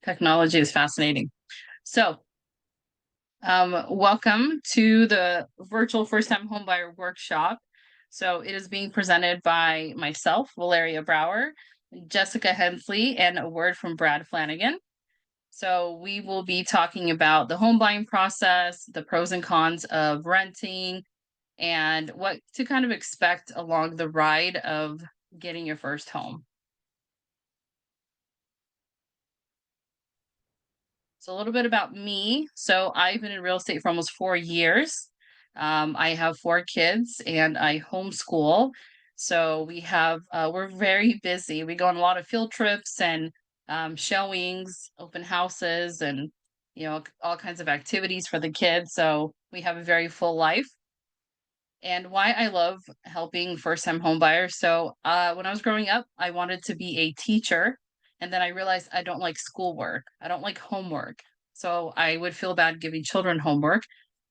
Technology is fascinating. So, welcome to the virtual first-time homebuyer workshop. So it is being presented by myself, Valeria Brower, Jessica Hensley, and a word from Brad Flanagan. So we will be talking about the home buying process, the pros and cons of renting, and what to kind of expect along the ride of getting your first home. So a little bit about me. So I've been in real estate for almost 4 years. I have 4 kids and I homeschool. So we're very busy. We go on a lot of field trips and showings, open houses, and all kinds of activities for the kids. So we have a very full life. And why I love helping first-time home buyers. So when I was growing up, I wanted to be a teacher, and then I realized I don't like schoolwork. I don't like homework. So I would feel bad giving children homework.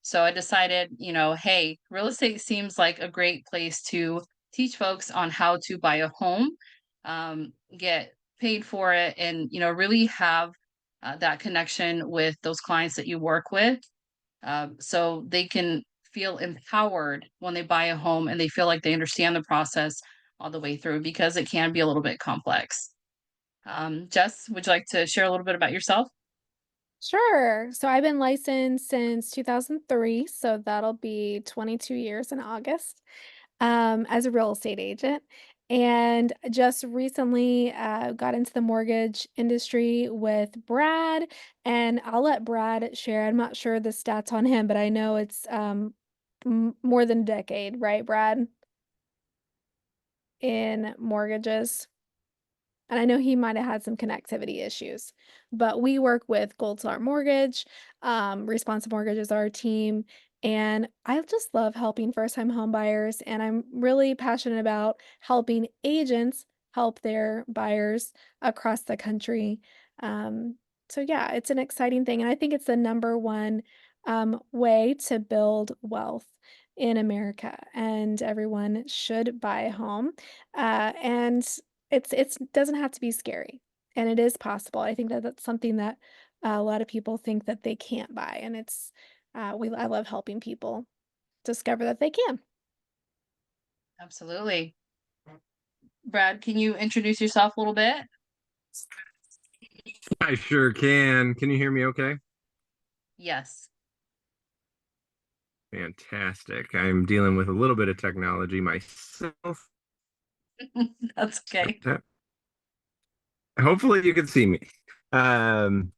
So I decided, hey, real estate seems like a great place to teach folks on how to buy a home, get paid for it, and really have that connection with those clients that you work with, so they can feel empowered when they buy a home and they feel like they understand the process all the way through because it can be a little bit complex. Jess, would you like to share a little bit about yourself? Sure. So I've been licensed since 2003, so that'll be 22 years in August, as a real estate agent. And just recently got into the mortgage industry with Brad, and I'll let Brad share. I'm not sure the stats on him, but I know it's more than a decade, right, Brad, in mortgages. And I know he might have had some connectivity issues, but we work with Gold Star Mortgage, Responsive Mortgage is our team, and I just love helping first-time home buyers, and I'm really passionate about helping agents help their buyers across the country. Um, so yeah, it's an exciting thing, and I think it's the number one way to build wealth in America, and everyone should buy a home. And it's doesn't have to be scary, and it is possible. I think that that's something that a lot of people think that they can't buy, and I love helping people discover that they can. Absolutely. Brad, can you introduce yourself a little bit? I sure can. Can you hear me okay? Yes. Fantastic. I'm dealing with a little bit of technology myself. That's okay. Hopefully you can see me. Um,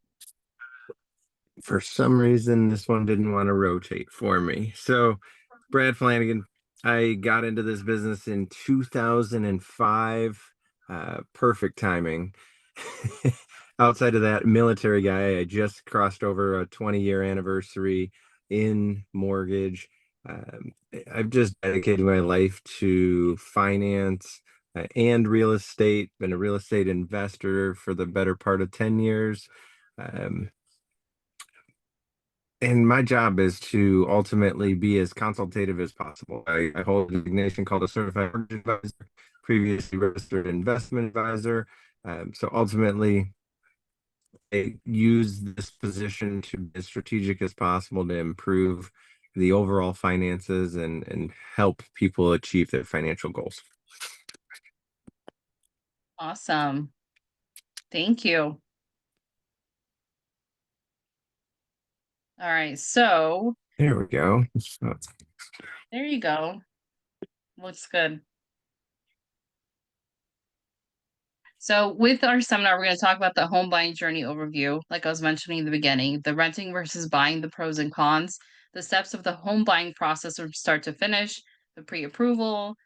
for some reason, this one didn't want to rotate for me. So, Brad Flanagan, I got into this business in 2005. Perfect timing. Outside of that, military guy, I just crossed over a 20-year anniversary in mortgage. Um, I've just dedicated my life to finance and real estate, been a real estate investor for the better part of 10 years. Um, and my job is to ultimately be as consultative as possible. I hold a designation called a certified mortgage advisor, previously registered investment advisor. So ultimately, I use this position to be as strategic as possible to improve the overall finances and help people achieve their financial goals. Awesome. Thank you. All right. So There we go. So, there you go. Looks good. So with our seminar, we're going to talk about the home buying journey overview, like I was mentioning in the beginning, the renting versus buying, the pros and cons, the steps of the home buying process from start to finish, the pre-approval,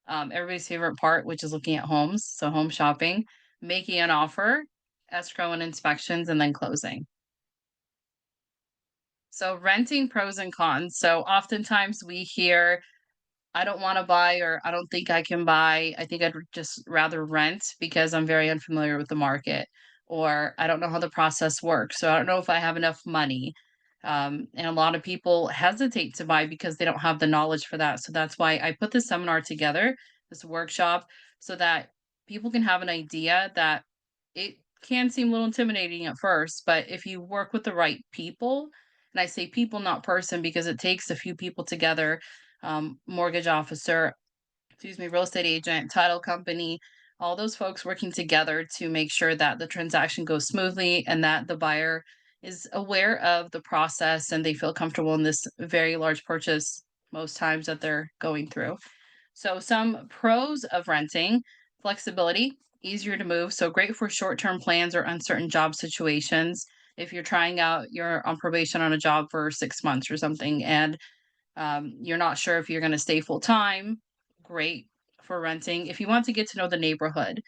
everybody's favorite part, which is looking at homes, so home shopping, making an offer, escrow and inspections, and then closing. So renting pros and cons. So oftentimes we hear I don't want to buy or I don't think I can buy. I think I'd just rather rent because I'm very unfamiliar with the market or I don't know how the process works. So I don't know if I have enough money. And a lot of people hesitate to buy because they don't have the knowledge for that. So that's why I put this seminar together, this workshop, so that people can have an idea that it can seem a little intimidating at first, but if you work with the right people, and I say people, not person, because it takes a few people together, mortgage officer, excuse me, real estate agent, title company, all those folks working together to make sure that the transaction goes smoothly and that the buyer is aware of the process and they feel comfortable in this very large purchase most times that they're going through. So, some pros of renting: flexibility, easier to move. So, great for short term plans or uncertain job situations. If you're trying out, you're on probation on a job for 6 months or something, and you're not sure if you're going to stay full time, great for renting. If you want to get to know the neighborhood,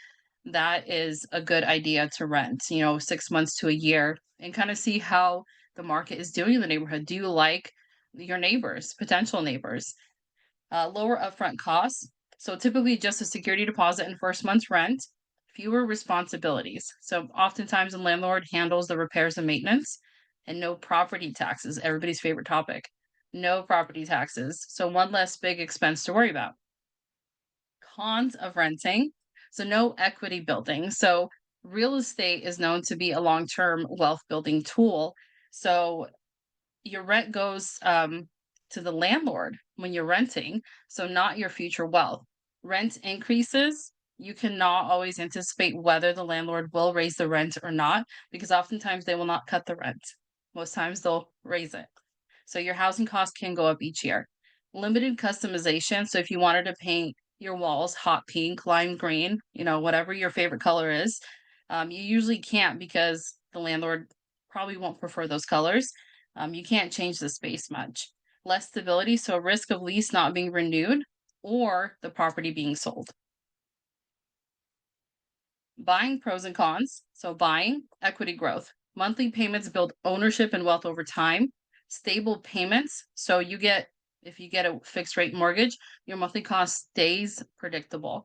that is a good idea to rent, 6 months to a year, and kind of see how the market is doing in the neighborhood. Do you like your neighbors, potential neighbors? Lower upfront costs. So typically just a security deposit and first month's rent, fewer responsibilities. So oftentimes the landlord handles the repairs and maintenance, and no property taxes, everybody's favorite topic. No property taxes. So one less big expense to worry about. Cons of renting. So no equity building. So real estate is known to be a long-term wealth building tool. So your rent goes to the landlord when you're renting, so not your future wealth. Rent increases. You cannot always anticipate whether the landlord will raise the rent or not, because oftentimes they will not cut the rent. Most times they'll raise it. So your housing costs can go up each year. Limited customization. So if you wanted to paint your walls hot pink, lime green, whatever your favorite color is, you usually can't because the landlord probably won't prefer those colors. You can't change the space much. Less stability, so risk of lease not being renewed or the property being sold. Buying pros and cons. So buying, equity growth. Monthly payments build ownership and wealth over time. Stable payments. So if you get a fixed rate mortgage, your monthly cost stays predictable.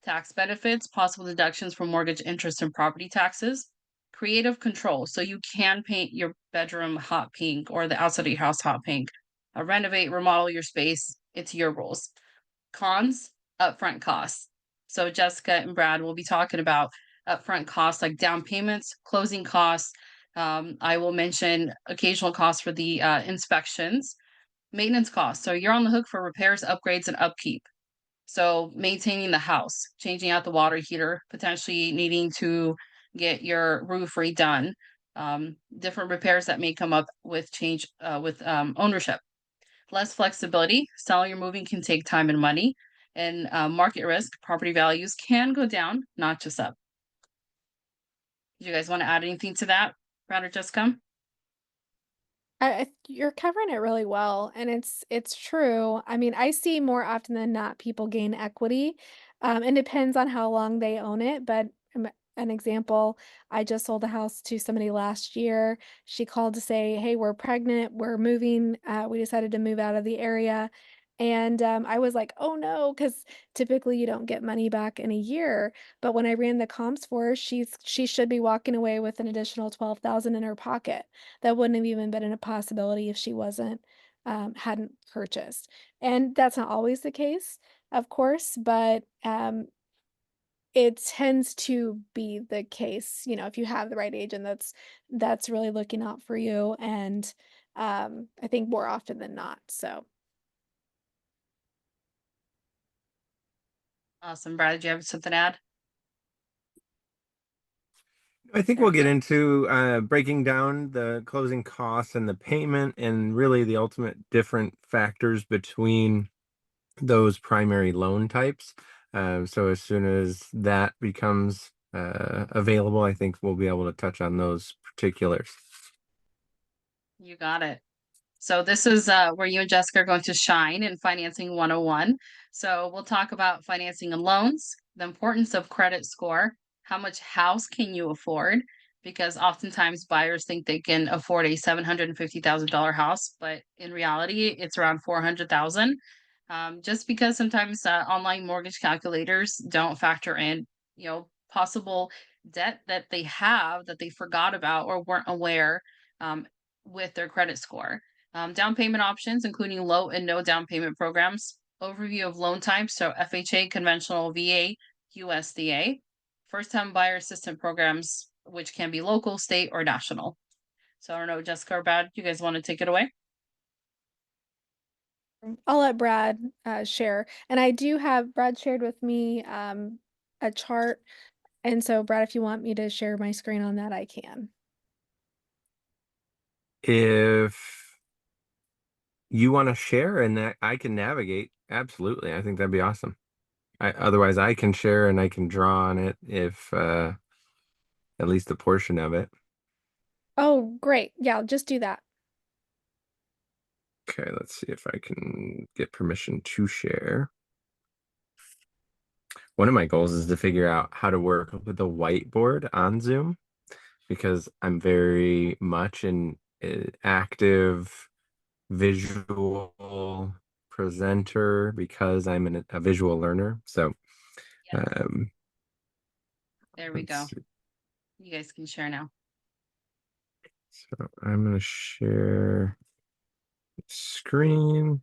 Tax benefits, possible deductions from mortgage interest and property taxes. Creative control. So you can paint your bedroom hot pink or the outside of your house hot pink. Renovate, remodel your space. It's your rules. Cons, upfront costs. So Jessica and Brad will be talking about upfront costs like down payments, closing costs. I will mention occasional costs for the inspections, maintenance costs. So you're on the hook for repairs, upgrades, and upkeep. So maintaining the house, changing out the water heater, potentially needing to get your roof redone, different repairs that may come up with change with ownership. Less flexibility, selling or moving can take time and money, and market risk, property values can go down, not just up. Do you guys want to add anything to that, Brad or Jessica? You're covering it really well, and it's true. I mean, I see more often than not people gain equity. It depends on how long they own it, but an example, I just sold a house to somebody last year. She called to say, "Hey, we're pregnant. We're moving. We decided to move out of the area." And I was like, "Oh no," because typically you don't get money back in a year. But when I ran the comps for her, she should be walking away with an additional 12,000 in her pocket. That wouldn't have even been a possibility if she hadn't purchased. And that's not always the case, of course, but it tends to be the case, if you have the right agent that's really looking out for you, and I think more often than not. So Awesome, Brad. Do you have something to add? I think There we'll we get go. into breaking down the closing costs and the payment and really the ultimate different factors between those primary loan types. So as soon as that becomes available, I think we'll be able to touch on those particulars. You got it. So this is where you and Jessica are going to shine in Financing 101. So we'll talk about financing and loans, the importance of credit score, how much house can you afford? Because oftentimes buyers think they can afford a $750,000 house, but in reality, it's around 400,000. Just because sometimes online mortgage calculators don't factor in, possible debt that they have that they forgot about or weren't aware um, with their credit score. Down payment options, including low and no down payment programs. Overview of loan types, so FHA, conventional, VA, USDA. First time buyer assistance programs, which can be local, state, or national. So I don't know, Jessica or Brad, you guys want to take it away? I'll let Brad share. And I do have Brad shared with me a chart. And so, Brad, if you want me to share my screen on that, I can. If you want to share and that I can navigate, absolutely. I think that'd be awesome. Otherwise, I can share and I can draw on it if at least a portion of it. Oh, great. Yeah, just do that. Okay, let's see if I can get permission to share. One of my goals is to figure out how to work with a whiteboard on Zoom because I'm very much an active visual presenter because I'm a visual learner. So Yes. um, There we let's go. see. You guys can share now. So I'm going to share screen.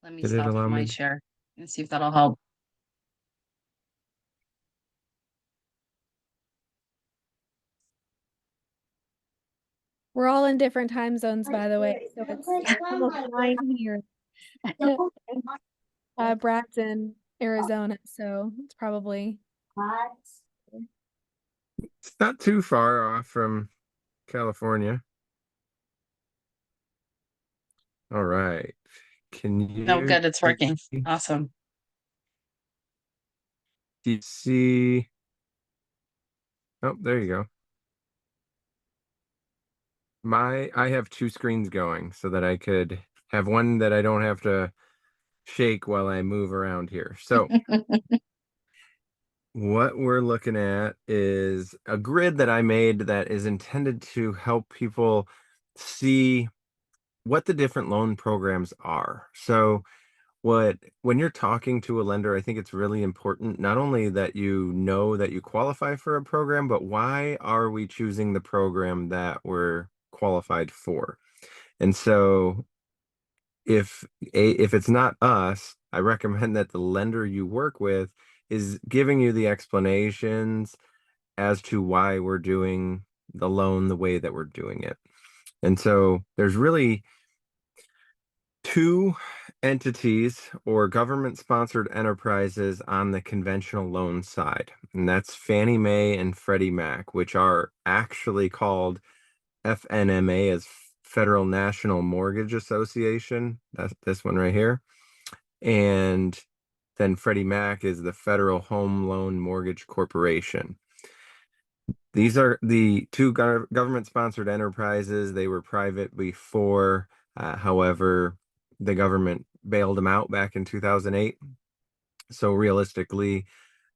Let me Did it stop allow my me? share and see if that'll help. We're all in different time zones, by the way. So it's almost 9 here. Brad's in Arizona, so it's probably. It's not too far off from California. All right. Can No, good, it's working. you Awesome. see? Oh, there you go. I have two screens going so that I could have one that I don't have to shake while I move around here. So what we're looking at is a grid that I made that is intended to help people see what the different loan programs are. So when you're talking to a lender, I think it's really important not only that you know that you qualify for a program, but why are we choosing the program that we're qualified for? And so if it's not us, I recommend that the lender you work with is giving you the explanations as to why we're doing the loan the way that we're doing it. And so there's really two entities or government sponsored enterprises on the conventional loan side, and that's Fannie Mae and Freddie Mac, which are actually called FNMA as Federal National Mortgage Association. That's this one right here. And then Freddie Mac is the Federal Home Loan Mortgage Corporation. These are the two government sponsored enterprises. They were private before. However, the government bailed them out back in 2008. So realistically,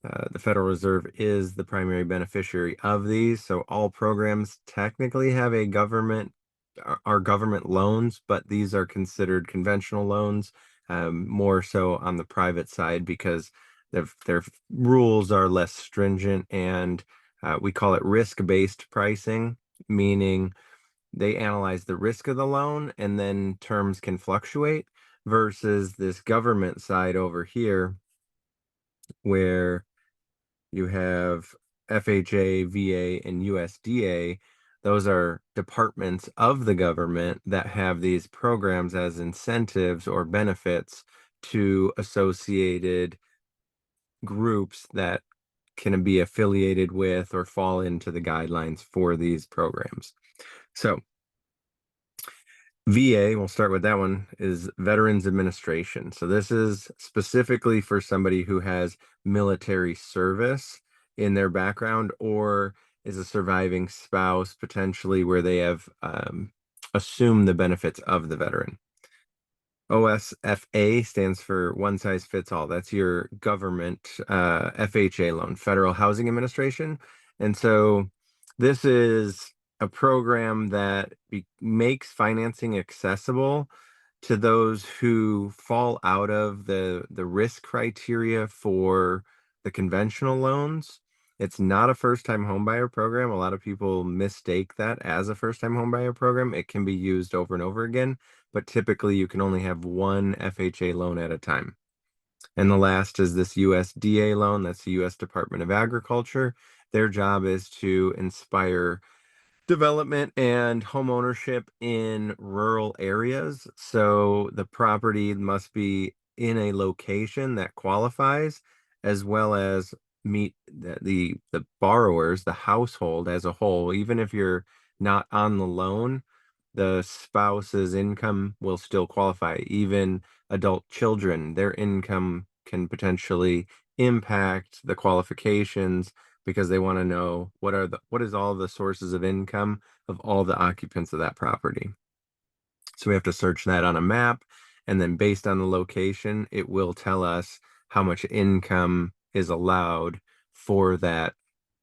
the Federal Reserve is the primary beneficiary of these. So all programs technically have a government are government loans, but these are considered conventional loans, more so on the private side because their rules are less stringent and we call it risk-based pricing, meaning they analyze the risk of the loan and then terms can fluctuate versus this government side over here where you have FHA, VA, and USDA. Those are departments of the government that have these programs as incentives or benefits to associated groups that can be affiliated with or fall into the guidelines for these programs. So VA, we'll start with that one, is Veterans Administration. So this is specifically for somebody who has military service in their background or is a surviving spouse, potentially where they have assumed the benefits of the veteran. OSFA stands for one size fits all. That's your government FHA loan, Federal Housing Administration. And so this is a program that makes financing accessible to those who fall out of the risk criteria for the conventional loans. It's not a first-time homebuyer program. A lot of people mistake that as a first-time homebuyer program. It can be used over and over again, but typically you can only have one FHA loan at a time. And the last is this USDA loan. That's the U.S. Department of Agriculture. Their job is to inspire development and home ownership in rural areas. So the property must be in a location that qualifies, as well as meet the borrowers, the household as a whole. Even if you're not on the loan, the spouse's income will still qualify. Even adult children, their income can potentially impact the qualifications because they want to know what is all the sources of income of all the occupants of that property. So we have to search that on a map, and then based on the location, it will tell us how much income is allowed for that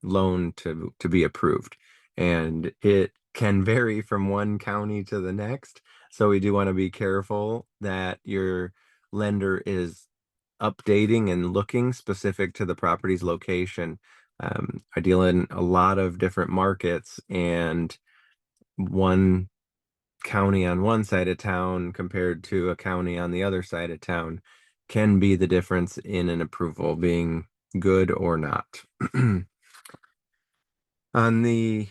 loan to be approved. And it can vary from one county to the next. So we do want to be careful that your lender is updating and looking specific to the property's location. I deal in a lot of different markets, and one county on one side of town compared to a county on the other side of town can be the difference in an approval being good or not. On the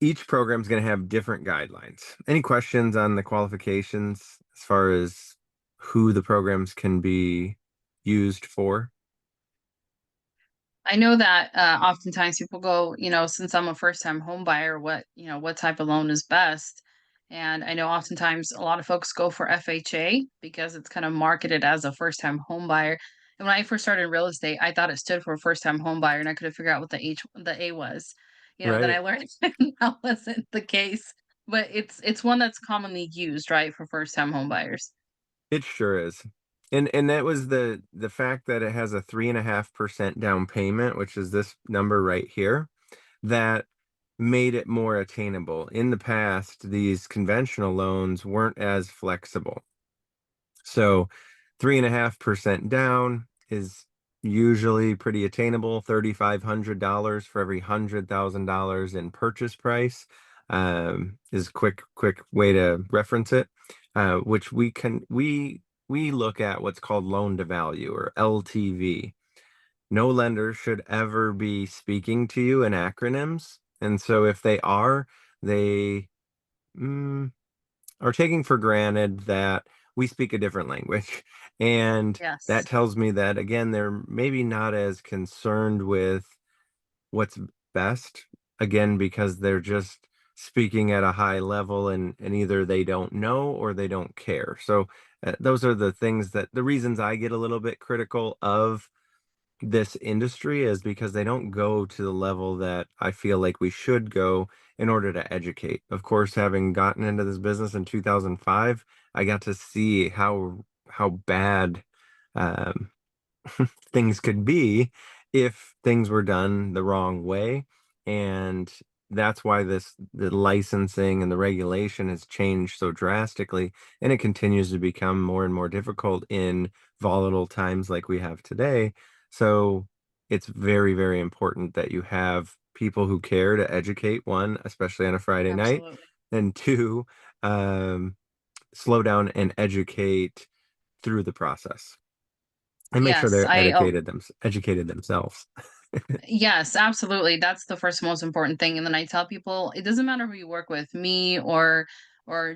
Each program is going to have different guidelines. Any questions on the qualifications as far as who the programs can be used for? I know that oftentimes people go, since I'm a first time home buyer, what type of loan is best? And I know oftentimes a lot of folks go for FHA because it's kind of marketed as a first time home buyer. And when I first started in real estate, I thought it stood for first time home buyer and I couldn't figure out what the A was. Then I Right. learned that wasn't the case. But it's one that's commonly used, right, for first time home buyers. It sure is. And that was the fact that it has a 3.5% down payment, which is this number right here, that made it more attainable. In the past, these conventional loans weren't as flexible. So 3.5% down is usually pretty attainable. $3,500 for every $100,000 in purchase price is quick way to reference it. Which we look at what's called loan to value, or LTV. No lender should ever be speaking to you in acronyms, and so if they are, they mm, are taking for granted that we speak a different language. And that Yes. tells me that, again, they're maybe not as concerned with what's best, again, because they're just speaking at a high level, and either they don't know or they don't care. So those are the reasons I get a little bit critical of this industry, is because they don't go to the level that I feel like we should go in order to educate. Of course, having gotten into this business in 2005, I got to see how bad um, things could be if things were done the wrong way. And that's why the licensing and the regulation has changed so drastically, and it continues to become more and more difficult in volatile times like we have today. So it's very, very important that you have people who care to educate, one, especially on a Friday night, Absolutely. and two, um, slow down and educate through the process and make sure Yes, they're educated themselves. yes, absolutely. That's the first most important thing. And then I tell people it doesn't matter who you work with, me or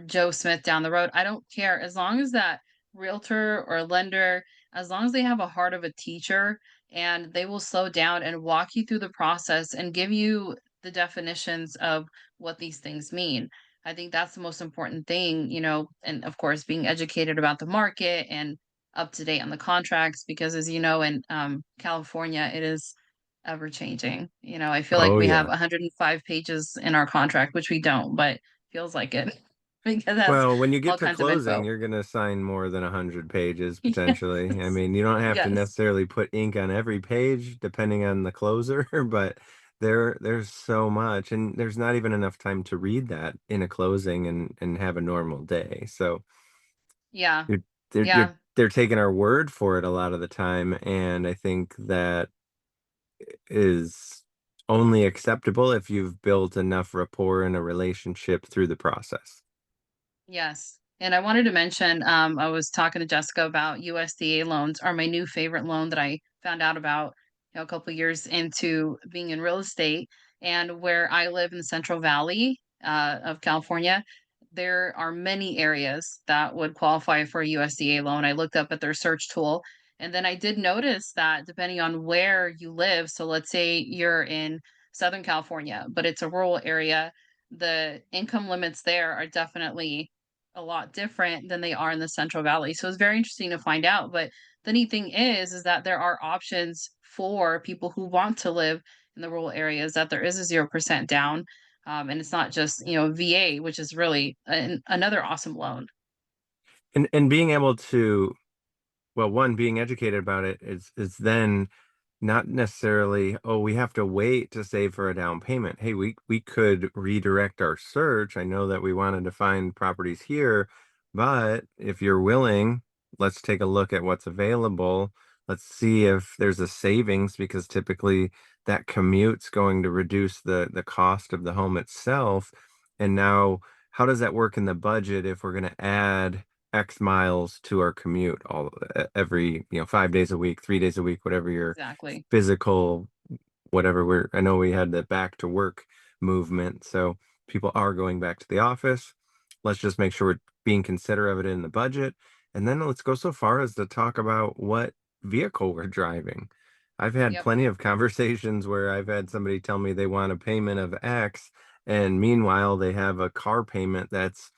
Joe Smith down the road. I don't care as long as that realtor or lender, as long as they have a heart of a teacher and they will slow down and walk you through the process and give you the definitions of what these things mean. I think that's the most important thing, and of course being educated about the market and up to date on the contracts because as you know in California it is ever changing. I feel like Oh we have yeah. 105 pages in our contract, which we don't, but feels like it because it has Well, when you get all to kinds of closing, info. you're going to sign more than 100 pages potentially. I Yes. mean, you don't have to Yes. necessarily put ink on every page depending on the closer, but there's so much, and there's not even enough time to read that in a closing and have a normal day. So Yeah. you're Yeah. they're taking our word for it a lot of the time, and I think that is only acceptable if you've built enough rapport in a relationship through the process. Yes. And I wanted to mention, I was talking to Jessica about USDA loans are my new favorite loan that I found out about, a couple years into being in real estate. And where I live in the Central Valley of California, there are many areas that would qualify for a USDA loan. I looked up at their search tool, and then I did notice that depending on where you live, so let's say you're in Southern California, but it's a rural area, the income limits there are definitely a lot different than they are in the Central Valley. So it's very interesting to find out. But the neat thing is that there are options for people who want to live in the rural areas. That there is a 0% down, and it's not just VA, which is really another awesome loan. And being able to, well, one, being educated about it is then not necessarily, oh, we have to wait to save for a down payment. Hey, we could redirect our search. I know that we wanted to find properties here, but if you're willing, let's take a look at what's available. Let's see if there's a savings, because typically that commute's going to reduce the cost of the home itself. And now, how does that work in the budget if we're going to add X miles to our commute every, 5 days a week, 3 days a week, whatever your Exactly. physical, whatever I know we had the back to work movement. So people are going back to the office. Let's just make sure we're being considerate of it in the budget. And then let's go so far as to talk about what vehicle we're driving. I've had Yep. plenty of conversations where I've had somebody tell me they want a payment of X, and meanwhile they have a car payment that's,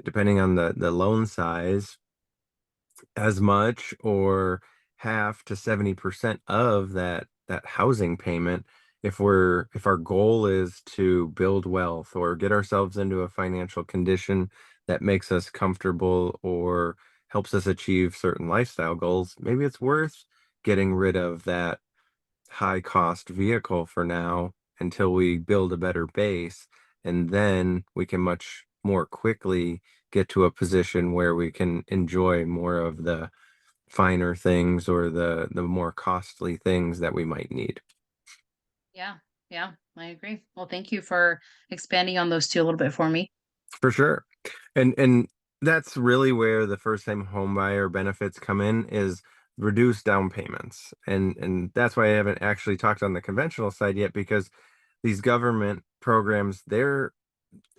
depending on the loan size, as much or half to 70% of that housing payment. If our goal is to build wealth or get ourselves into a financial condition that makes us comfortable or helps us achieve certain lifestyle goals, maybe it's worth getting rid of that high cost vehicle for now until we build a better base, and then we can much more quickly get to a position where we can enjoy more of the finer things or the more costly things that we might need. Yeah. Yeah. I agree. Well, thank you for expanding on those two a little bit for me. For sure. And that's really where the first time home buyer benefits come in, is reduced down payments. And that's why I haven't actually talked on the conventional side yet, because these government programs, they're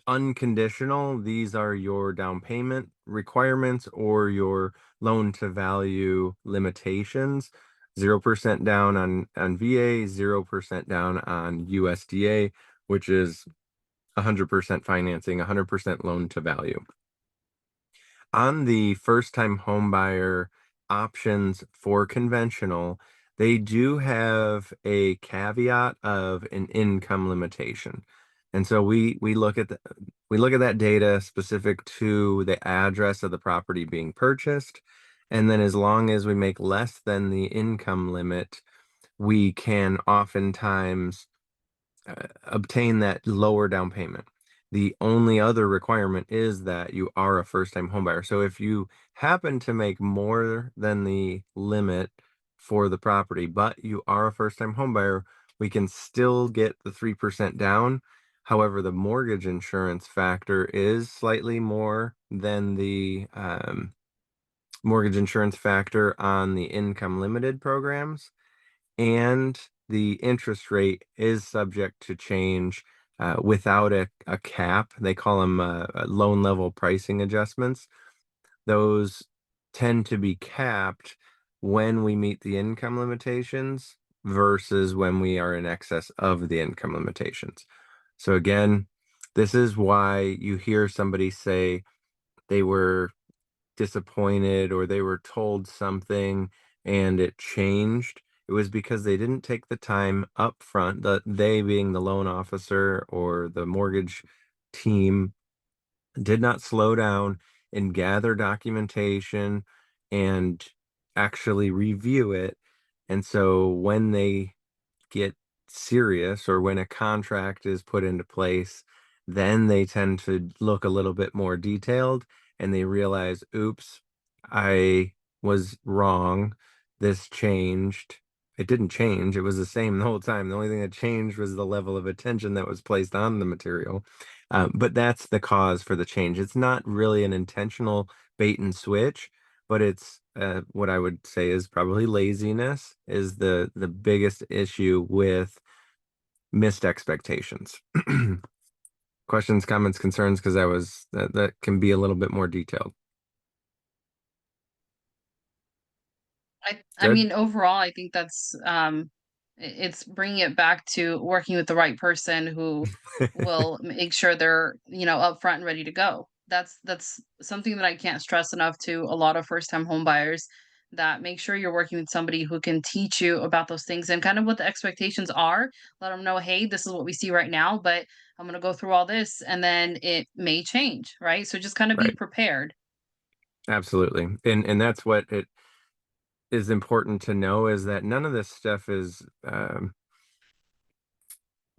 unconditional. These are your down payment requirements or your loan to value limitations. 0% down on VA, 0% down on USDA, which is 100% financing, 100% loan to value. On the first time home buyer options for conventional, they do have a caveat of an income limitation. And so we look at that data specific to the address of the property being purchased. And then as long as we make less than the income limit, we can oftentimes obtain that lower down payment. The only other requirement is that you are a first-time homebuyer. So if you happen to make more than the limit for the property, but you are a first-time homebuyer, we can still get the 3% down. However, the mortgage insurance factor is slightly more than the mortgage insurance factor on the income limited programs, and the interest rate is subject to change without a cap. They call them loan level pricing adjustments. Those tend to be capped when we meet the income limitations versus when we are in excess of the income limitations. So again, this is why you hear somebody say they were disappointed or they were told something and it changed. It was because they didn't take the time up front, they being the loan officer or the mortgage team, did not slow down and gather documentation and actually review it. And so when they get serious, or when a contract is put into place, then they tend to look a little bit more detailed and they realize, oops, I was wrong. This changed. it didn't change. It was the same the whole time. The only thing that changed was the level of attention that was placed on the material. But that's the cause for the change. It's not really an intentional bait and switch, but it's what I would say is probably laziness is the biggest issue with missed expectations. Questions, comments, concerns, because that can be a little bit more detailed. I Good. mean, overall, I think that's it's bringing it back to working with the right person who will make sure they're, upfront and ready to go. That's something that I can't stress enough to a lot of first-time home buyers, that make sure you're working with somebody who can teach you about those things and kind of what the expectations are. Let them know, hey, this is what we see right now, but I'm going to go through all this and then it may change, right? So just kind of be Right. prepared. Absolutely. And that's what it is important to know is that none of this stuff is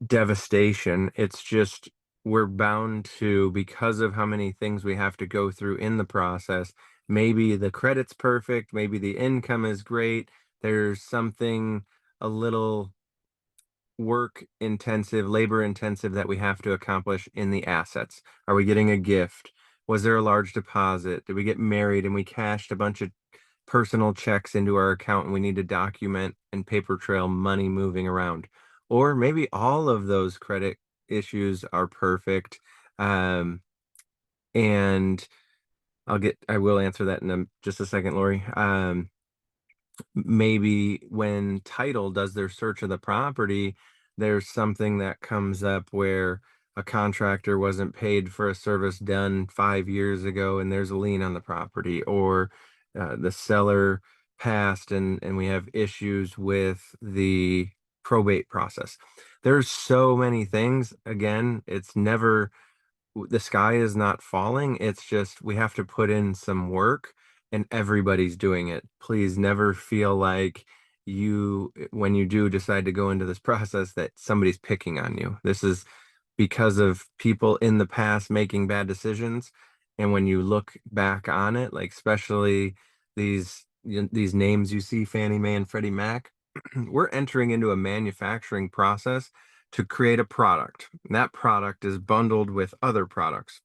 devastation. It's just we're bound to, because of how many things we have to go through in the process. Maybe the credit's perfect, maybe the income is great. There's something a little work intensive, labor intensive that we have to accomplish in the assets. Are we getting a gift? Was there a large deposit? Did we get married and we cashed a bunch of personal checks into our account and we need to document and paper trail money moving around? Or maybe all of those credit issues are perfect. Um, and I will answer that in just a second, Lori. Maybe when title does their search of the property, there's something that comes up where a contractor wasn't paid for a service done 5 years ago and there's a lien on the property, or the seller passed and we have issues with the probate process. There's so many things. Again, it's never the sky is not falling. It's just we have to put in some work and everybody's doing it. Please never feel like when you do decide to go into this process, that somebody's picking on you. This is because of people in the past making bad decisions. And when you look back on it, like especially these names you see, Fannie Mae and Freddie Mac, we're entering into a manufacturing process to create a product. And that product is bundled with other products,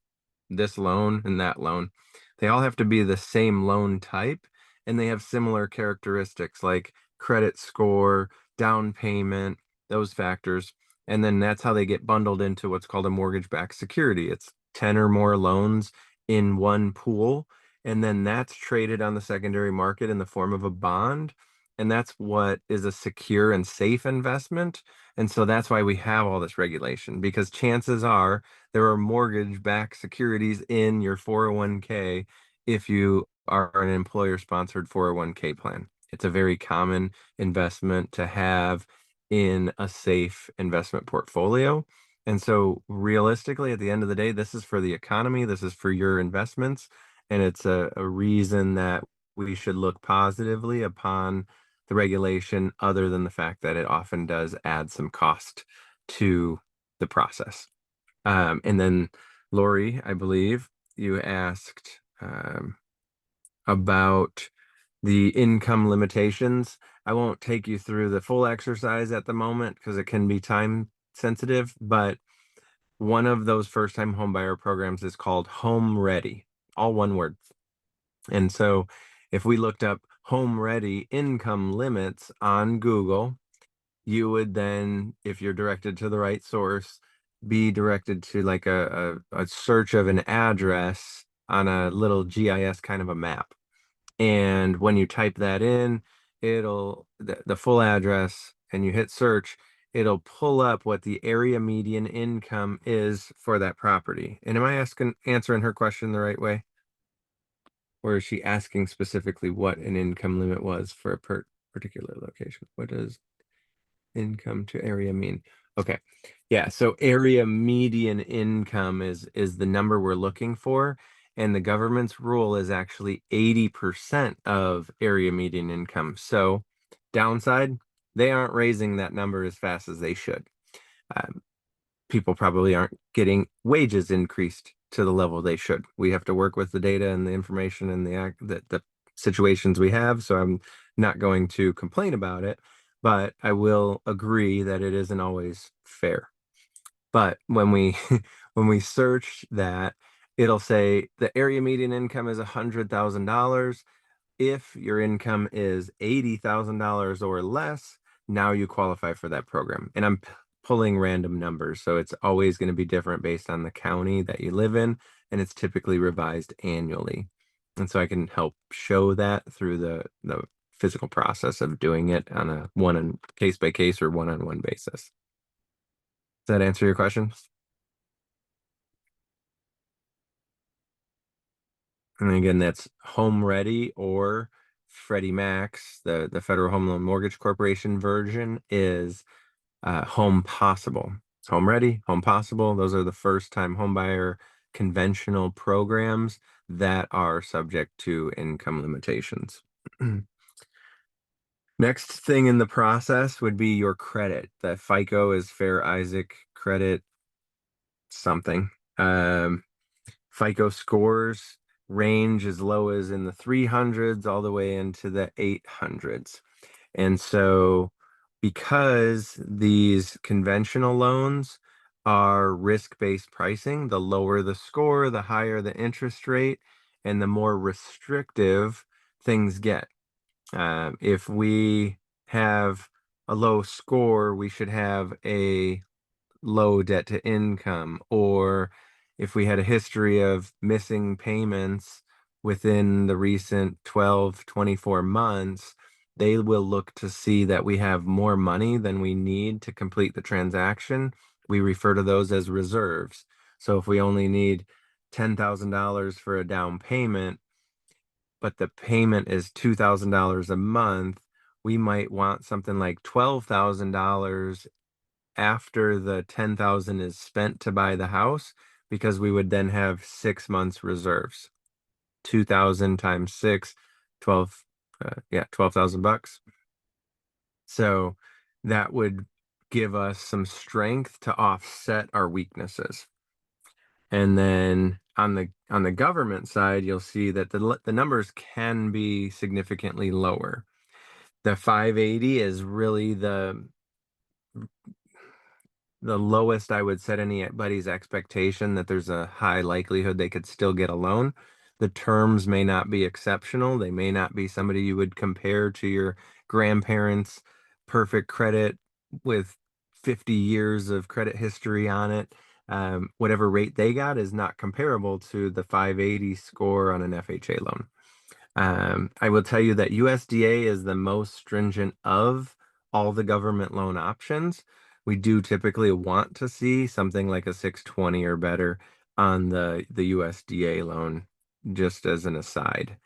this loan and that loan. They all have to be the same loan type and they have similar characteristics like credit score, down payment, those factors. And then that's how they get bundled into what's called a mortgage-backed security. It's 10 or more loans in one pool. And then that's traded on the secondary market in the form of a bond. And that's what is a secure and safe investment. And so that's why we have all this regulation, because chances are there are mortgage-backed securities in your 401k if you are an employer-sponsored 401k plan. It's a very common investment to have in a safe investment portfolio. And so realistically, at the end of the day, this is for the economy, this is for your investments, and it's a reason that we should look positively upon the regulation, other than the fact that it often does add some cost to the process. And then Lori, I believe you asked about the income limitations. I won't take you through the full exercise at the moment because it can be time sensitive, but one of those first time homebuyer programs is called Home Ready, all one word. And so if we looked up Home Ready income limits on Google, you would then, if you're directed to the right source, be directed to like a search of an address on a little GIS kind of a map. And when you type that in, the full address and you hit search, it'll pull up what the area median income is for that property. And am I answering her question the right way? Or is she asking specifically what an income limit was for a particular location? What does income to area mean? Okay. Yeah, so area median income is the number we're looking for, and the government's rule is actually 80% of area median income. So downside, they aren't raising that number as fast as they should. Um, People probably aren't getting wages increased to the level they should. We have to work with the data and the information and the situations we have, so I'm not going to complain about it. but I will agree that it isn't always fair. But when we when we search that, it'll say the area median income is $100,000. If your income is $80,000 or less, now you qualify for that program. And I'm pulling random numbers, so it's always going to be different based on the county that you live in, and it's typically revised annually. And so I can help show that through the physical process of doing it on a one on case by case or one-on-one basis. Does that answer your question? And again, that's Home Ready or Freddie Mac's, the Federal Home Loan Mortgage Corporation version is Home Possible. It's Home Ready, Home Possible. Those are the first time homebuyer conventional programs that are subject to income limitations. Next thing in the process would be your credit. The FICO is Fair Isaac Credit something. FICO scores range as low as in the 300s all the way into the 800s. And so, because these conventional loans are risk-based pricing, the lower the score, the higher the interest rate, and the more restrictive things get. If we have a low score, we should have a low debt to income, or if we had a history of missing payments within the recent 12, 24 months, they will look to see that we have more money than we need to complete the transaction. We refer to those as reserves. So if we only need $10,000 for a down payment, but the payment is $2,000 a month, we might want something like $12,000 after the 10,000 is spent to buy the house, because we would then have 6 months reserves. 2,000 times 6, 12, 12,000 bucks. So that would give us some strength to offset our weaknesses. And then on the government side, you'll see that the numbers can be significantly lower. The 580 is really the lowest I would set anybody's expectation that there's a high likelihood they could still get a loan. The terms may not be exceptional. They may not be somebody you would compare to your grandparents' perfect credit with 50 years of credit history on it. Whatever rate they got is not comparable to the 580 score on an FHA loan. I will tell you that USDA is the most stringent of all the government loan options. We do typically want to see something like a 620 or better on the USDA loan, just as an aside.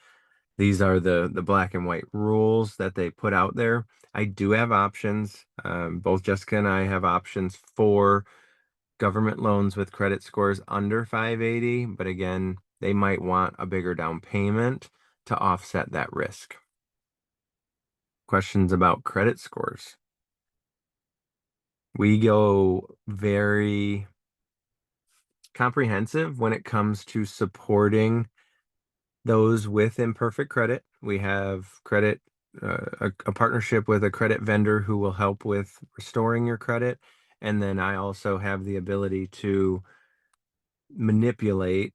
These are the black and white rules that they put out there. I do have options. Both Jessica and I have options for government loans with credit scores under 580, but again, they might want a bigger down payment to offset that risk. Questions about credit scores? We go very comprehensive when it comes to supporting those with imperfect credit. We have a partnership with a credit vendor who will help with restoring your credit. And then I also have the ability to manipulate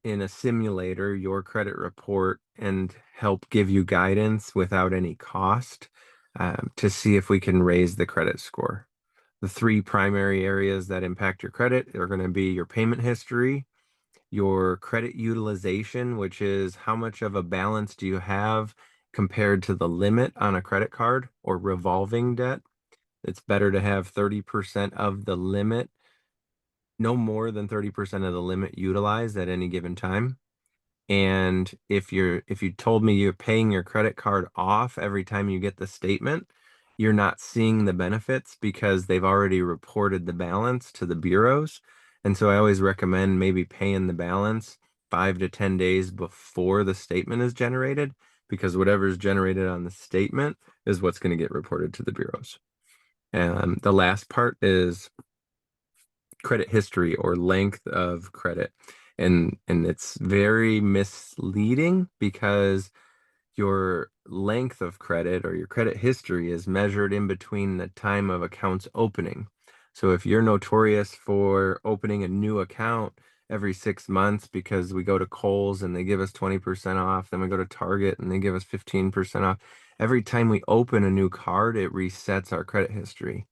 in a simulator your credit report and help give you guidance without any cost, to see if we can raise the credit score. The three primary areas that impact your credit are going to be your payment history, your credit utilization, which is how much of a balance do you have compared to the limit on a credit card or revolving debt. It's better to have 30% of the limit, no more than 30% of the limit utilized at any given time. And if you told me you're paying your credit card off every time you get the statement, you're not seeing the benefits because they've already reported the balance to the bureaus. And so I always recommend maybe paying the balance 5 to 10 days before the statement is generated, because whatever's generated on the statement is what's going to get reported to the bureaus. And the last part is credit history or length of credit. And it's very misleading because your length of credit or your credit history is measured in between the time of accounts opening. So if you're notorious for opening a new account every 6 months because we go to Kohl's and they give us 20% off, then we go to Target and they give us 15% off. Every time we open a new card, it resets our credit history.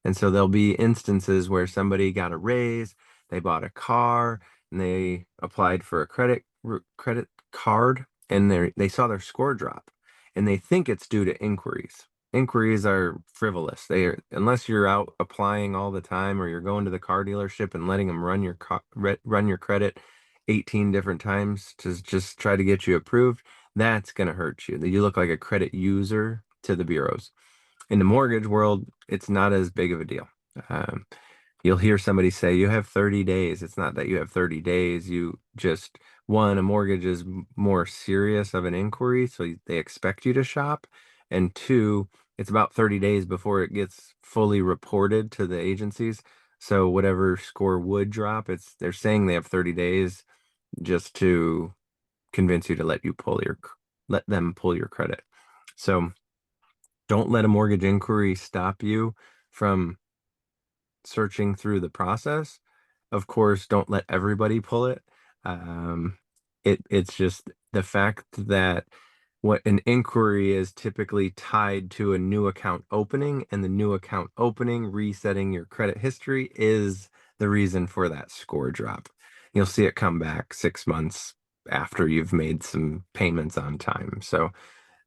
And so there'll be instances where somebody got a raise, they bought a car, and they applied for a credit card, and they saw their score drop, and they think it's due to inquiries. Inquiries are frivolous. They are, unless you're out applying all the time, or you're going to the car dealership and letting them run your credit 18 different times to just try to get you approved. That's going to hurt you. You look like a credit user to the bureaus. In the mortgage world, it's not as big of a deal. Um, you'll hear somebody say, you have 30 days. It's not that you have 30 days. You just, one, a mortgage is more serious of an inquiry, so they expect you to shop. And two, it's about 30 days before it gets fully reported to the agencies. So whatever score would drop, they're saying they have 30 days just to convince you to let them pull your credit. So don't let a mortgage inquiry stop you from searching through the process. Of course, don't let everybody pull it. Um, it's just the fact that what an inquiry is typically tied to a new account opening, and the new account opening resetting your credit history is the reason for that score drop. You'll see it come back 6 months after you've made some payments on time. So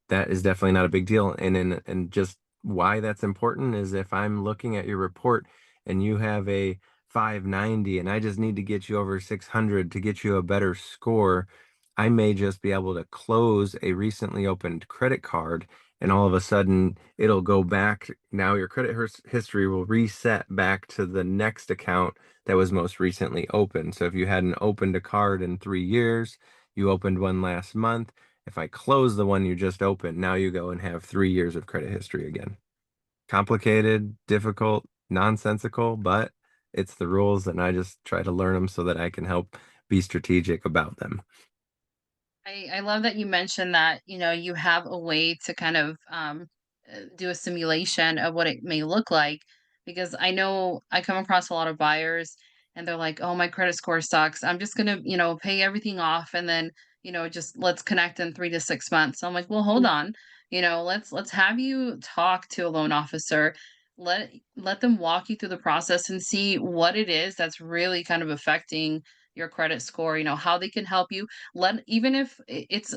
that is definitely not a big deal. And just why that's important is if I'm looking at your report and you have a 590 and I just need to get you over 600 to get you a better score, I may just be able to close a recently opened credit card, and all of a sudden it'll go back. Now your credit history will reset back to the next account that was most recently opened. So if you hadn't opened a card in 3 years, you opened one last month. If I close the one you just opened, now you go and have 3 years of credit history again. Complicated, difficult, nonsensical, but it's the rules, and I just try to learn them so that I can help be strategic about them. I love that you mentioned that, you have a way to kind of do a simulation of what it may look like, because I know I come across a lot of buyers and they're like, "Oh, my credit score sucks. I'm just gonna, pay everything off and then, just let's connect in 3 to 6 months." So I'm like, "Well, hold on, let's have you talk to a loan officer. Let them walk you through the process and see what it is that's really kind of affecting your credit score, how they can help you. Let Even if it's,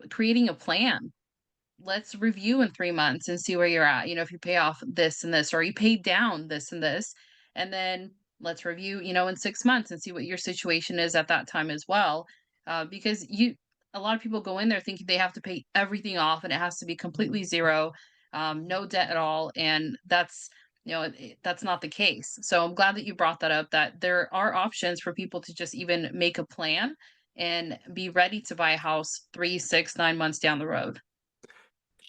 creating a plan. Let's review in 3 months and see where you're at. If you pay off this and this, or you pay down this and this, and then let's review, in 6 months and see what your situation is at that time as well. Because a lot of people go in there thinking they have to pay everything off and it has to be completely zero, no debt at all, and that's not the case. So I'm glad that you brought that up. That there are options for people to just even make a plan and be ready to buy a house 3, 6, 9 months down the road.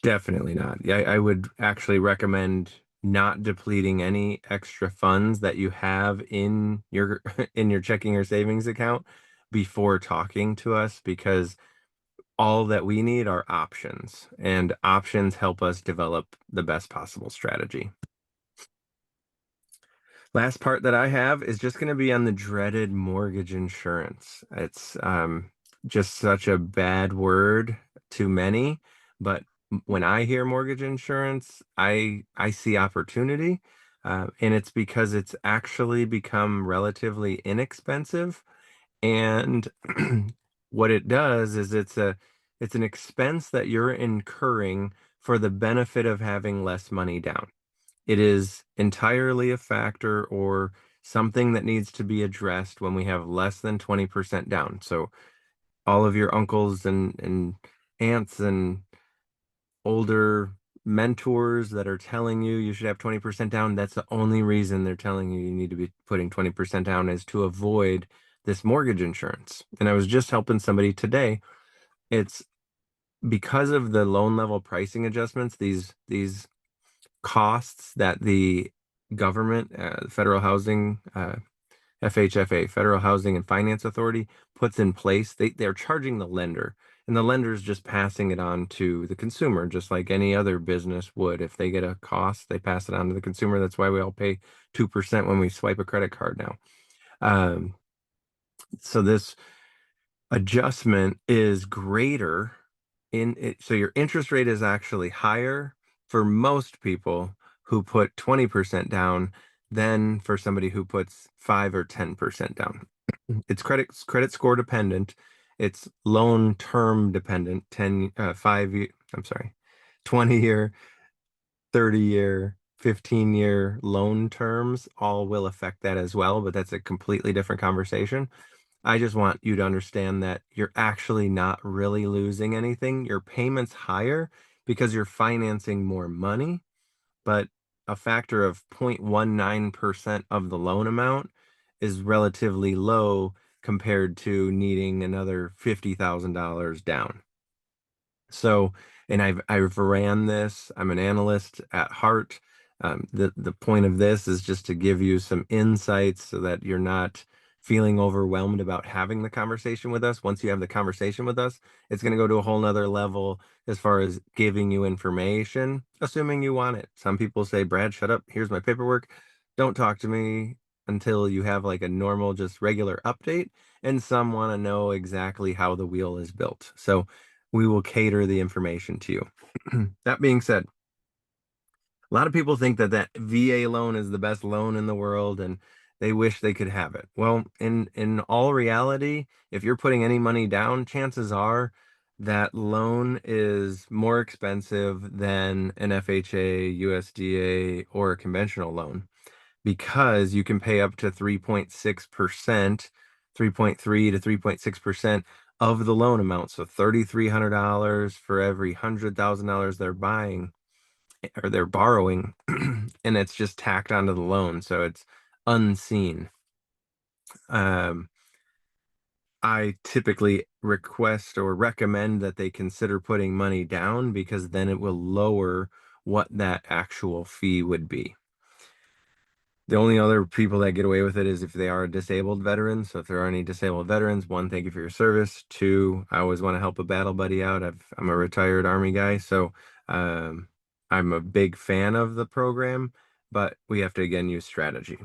Definitely not. Yeah, I would actually recommend not depleting any extra funds that you have in your in your checking or savings account before talking to us, because all that we need are options, and options help us develop the best possible strategy. Last part that I have is just going to be on the dreaded mortgage insurance. It's just such a bad word to many, but when I hear mortgage insurance, I see opportunity, and it's because it's actually become relatively inexpensive. And what it does is it's an expense that you're incurring for the benefit of having less money down. It is entirely a factor or something that needs to be addressed when we have less than 20% down. So all of your uncles and aunts and older mentors that are telling you you should have 20% down, that's the only reason they're telling you you need to be putting 20% down, is to avoid this mortgage insurance. And I was just helping somebody today. It's because of the loan level pricing adjustments, these costs that the government, federal housing, FHFA, Federal Housing and Finance Authority, puts in place. They're charging the lender. and the lender's just passing it on to the consumer, just like any other business would. If they get a cost, they pass it on to the consumer. That's why we all pay 2% when we swipe a credit card now. Um, so this adjustment is greater in it. So your interest rate is actually higher for most people who put 20% down than for somebody who puts 5 or 10% down. It's credit score dependent. It's loan term dependent. 5 year, I'm sorry, 20-year, 30-year, 15-year loan terms all will affect that as well, but that's a completely different conversation. I just want you to understand that you're actually not really losing anything. Your payment's higher because you're financing more money, but a factor of 0.19% of the loan amount is relatively low compared to needing another $50,000 down. So, and I've ran this. I'm an analyst at heart. The point of this is just to give you some insights so that you're not feeling overwhelmed about having the conversation with us. Once you have the conversation with us, it's going to go to a whole nother level as far as giving you information, assuming you want it. Some people say, Brad, shut up. Here's my paperwork. Don't talk to me until you have like a normal, just regular update. And some want to know exactly how the wheel is built. So we will cater the information to you. That being said, a lot of people think that that VA loan is the best loan in the world and they wish they could have it. Well, in all reality, if you're putting any money down, chances are that loan is more expensive than an FHA, USDA, or a conventional loan because you can pay up to 3.6%, 3.3 to 3.6% of the loan amount. So $3,300 for every $100,000 they're buying or they're borrowing, and it's just tacked onto the loan. So it's unseen. Um, I typically request or recommend that they consider putting money down because then it will lower what that actual fee would be. The only other people that get away with it is if they are a disabled veteran. So if there are any disabled veterans, one, thank you for your service. Two, I always want to help a battle buddy out. I'm a retired Army guy, so um, I'm a big fan of the program, but we have to again use strategy.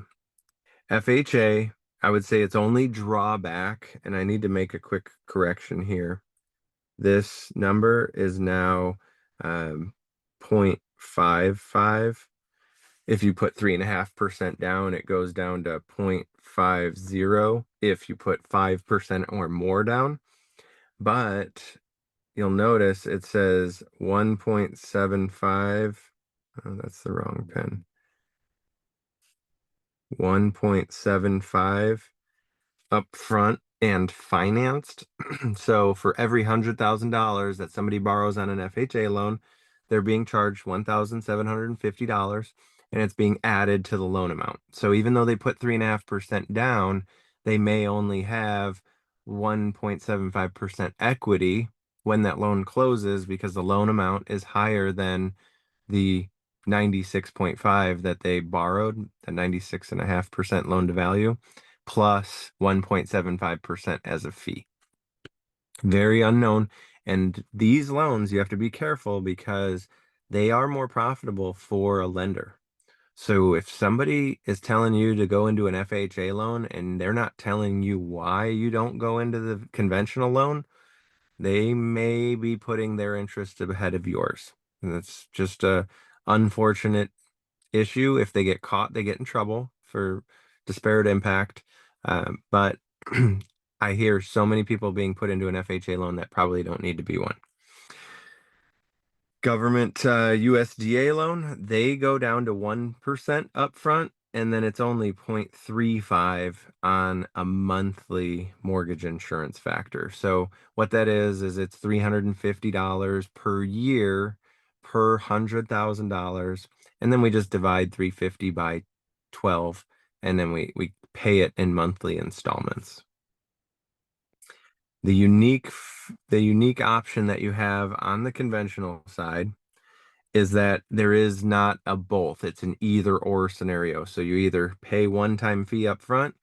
FHA, I would say its only drawback, and I need to make a quick correction here. This number is now 0.55. If you put 3.5% down, it goes down to 0.50 if you put 5% or more down. But you'll notice it says 1.75. Oh, that's the wrong pen. 1.75 upfront and financed. So for every $100,000 that somebody borrows on an FHA loan, they're being charged $1,750 and it's being added to the loan amount. So even though they put 3.5% down, they may only have 1.75% equity when that loan closes because the loan amount is higher than the 96.5 that they borrowed, the 96.5% loan to value, plus 1.75% as a fee. Very unknown. And these loans, you have to be careful because they are more profitable for a lender. So if somebody is telling you to go into an FHA loan and they're not telling you why you don't go into the conventional loan, they may be putting their interest ahead of yours. And that's just a unfortunate issue. If they get caught, they get in trouble for disparate impact. But I hear so many people being put into an FHA loan that probably don't need to be one. Government USDA loan, they go down to 1% upfront, and then it's only 0.35 on a monthly mortgage insurance factor. So what that is it's $350 per year per $100,000. And then we just divide 350 by 12, and then we pay it in monthly installments. The unique option that you have on the conventional side is that there is not a both. It's an either or scenario. So you either pay one-time fee up front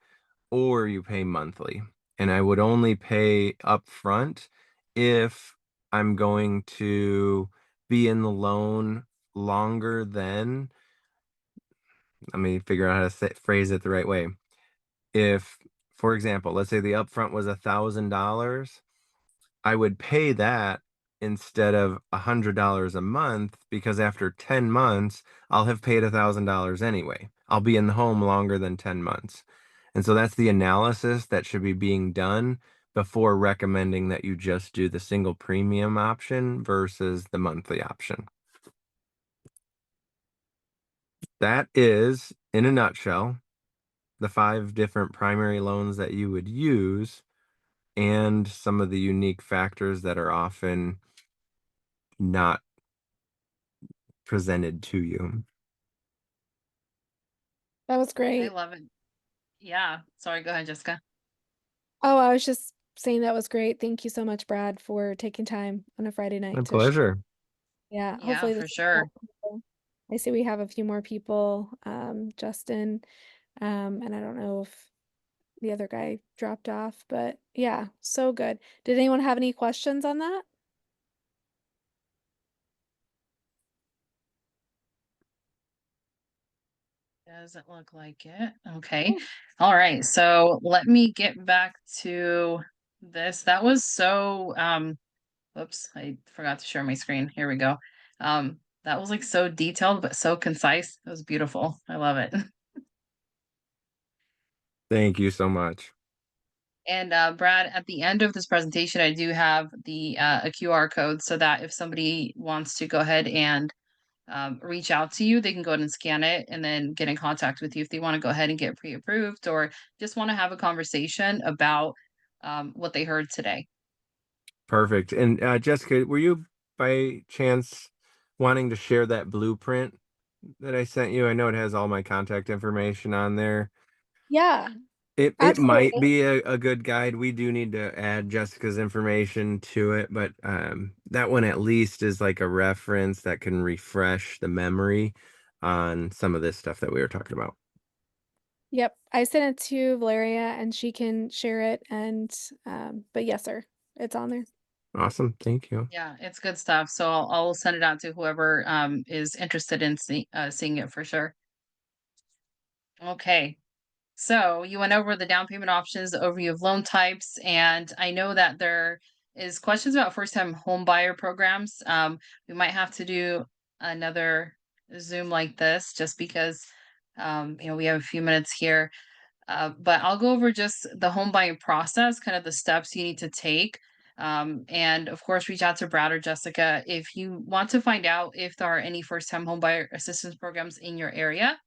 or you pay monthly. And I would only pay up front if I'm going to be in the loan longer than, let me figure out how to phrase it the right way. If, for example, let's say the upfront was $1,000, I would pay that instead of $100 a month because after 10 months, I'll have paid $1,000 anyway. I'll be in the home longer than 10 months. And so that's the analysis that should be being done before recommending that you just do the single premium option versus the monthly option. That is, in a nutshell, the 5 different primary loans that you would use and some of the unique factors that are often not presented to you. That was I great. love it. Yeah. Sorry, go ahead, Jessica. Oh, I was just saying that was great. Thank you so much, Brad, for taking time on a Friday My night to share. pleasure. Yeah, Yeah, hopefully for this is sure. helpful. I see we have a few more people, Justin, and I don't know if the other guy dropped off, but yeah, so good. Did anyone have any questions on that? Doesn't look like it. Okay. All right. So let me get back to this. That was so oops, I forgot to share my screen. Here we go. That was like so detailed but so concise. It was beautiful. I love it. Thank you so much. And Brad, at the end of this presentation, I do have the a QR code so that if somebody wants to go ahead and reach out to you, they can go ahead and scan it and then get in contact with you if they want to go ahead and get pre-approved or just want to have a conversation about what they heard today. Perfect. And Jessica, were you by chance wanting to share that blueprint that I sent you? I know it has all my contact information on there. Yeah, It might absolutely. be a good guide. We do need to add Jessica's information to it, but that one at least is like a reference that can refresh the memory on some of this stuff that we were talking about. Yep, I sent it to Valeria and she can share it and but yes, sir, it's on there. Awesome. Thank you. Yeah, it's good stuff. So I'll send it out to whoever is interested in seeing it for sure. Okay. So you went over the down payment options, the overview of loan types, and I know that there is questions about first-time home buyer programs. We might have to do another Zoom like this just because we have a few minutes here. But I'll go over just the home buying process, kind of the steps you need to take. And of course, reach out to Brad or Jessica if you want to find out if there are any first-time home buyer assistance programs in your area.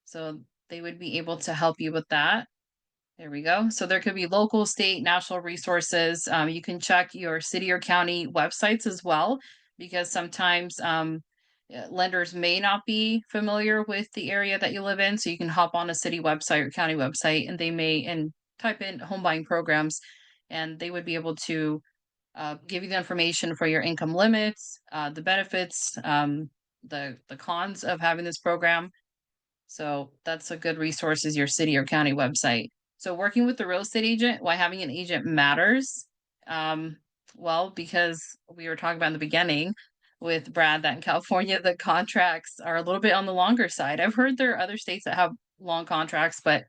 So they would be able to help you with that. There we go. So there could be local, state, national resources. You can check your city or county websites as well, because sometimes lenders may not be familiar with the area that you live in. So you can hop on a city website or county website, and they may and type in home buying programs, and they would be able to give you the information for your income limits, the benefits, the cons of having this program, so that's a good resource is your city or county website. So working with the real estate agent, why having an agent matters. Um, well, because we were talking about in the beginning with Brad that in California the contracts are a little bit on the longer side. I've heard there are other states that have long contracts, but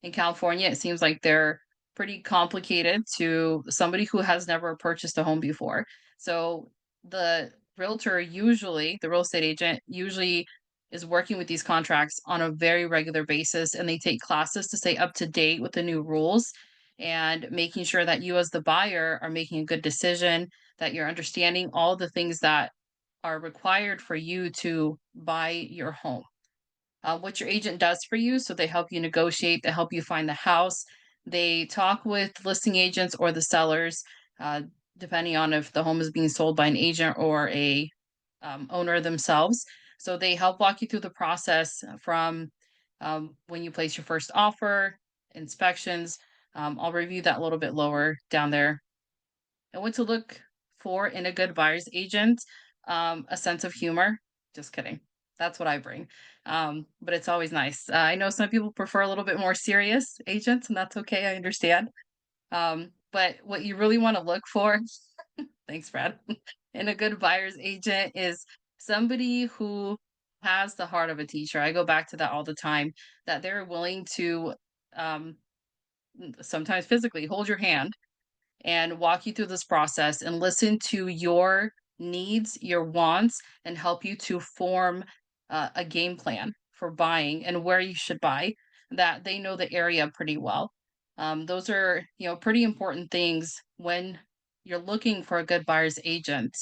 in California it seems like they're pretty complicated to somebody who has never purchased a home before. So the realtor usually, the real estate agent usually is working with these contracts on a very regular basis, and they take classes to stay up to date with the new rules and making sure that you as the buyer are making a good decision, that you're understanding all the things that are required for you to buy your home, what your agent does for you. So they help you negotiate, they help you find the house. They talk with listing agents or the sellers, uh, depending on if the home is being sold by an agent or a owner themselves. So they help walk you through the process from when you place your first offer, inspections. I'll review that a little bit lower down there, and what to look for in a good buyer's agent, a sense of humor. Just kidding. That's what I bring. But it's always nice. I know some people prefer a little bit more serious agents, and that's okay. I understand. But what you really want to look for, thanks, Brad, in a good buyer's agent is somebody who has the heart of a teacher. I go back to that all the time, that they're willing to um, sometimes physically hold your hand and walk you through this process and listen to your needs, your wants, and help you to form a game plan for buying and where you should buy, that they know the area pretty well. Those are, pretty important things when you're looking for a good buyer's agent.